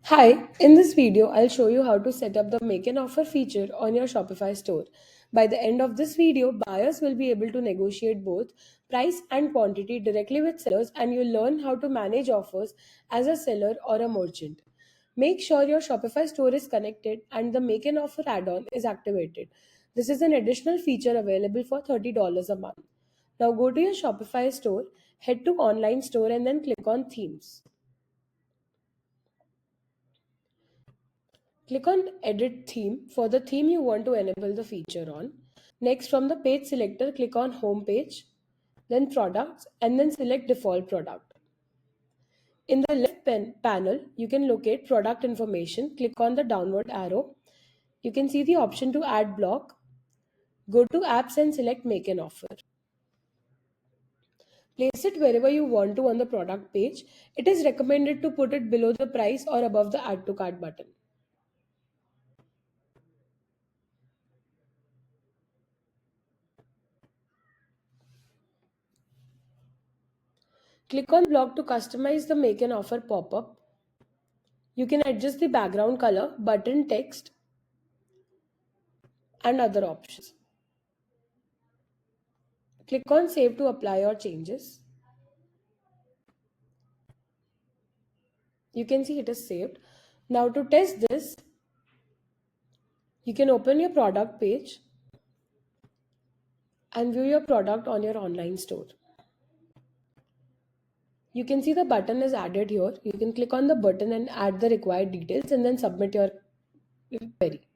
Hi, in this video, I'll show you how to set up the Make an Offer feature on your Shopify store. By the end of this video, buyers will be able to negotiate both price and quantity directly with sellers, and you'll learn how to manage offers as a seller or a merchant. Make sure your Shopify store is connected and the Make an Offer add-on is activated. This is an additional feature available for $30 a month. Now go to your Shopify store, head to Online Store and then click on Themes. Click on Edit Theme for the theme you want to enable the feature on. Next, from the page selector, click on Home Page, then Products, and then select Default Product. In the left panel, you can locate product information. Click on the downward arrow. You can see the option to add block. Go to Apps and select Make an Offer. Place it wherever you want to on the product page. It is recommended to put it below the price or above the Add to Cart button. Click on block to customize the Make an Offer pop-up. You can adjust the background color, button text, and other options. Click on Save to apply your changes. You can see it is saved. Now to test this, you can open your product page and view your product on your online store. You can see the button is added here. You can click on the button and add the required details and then submit your query.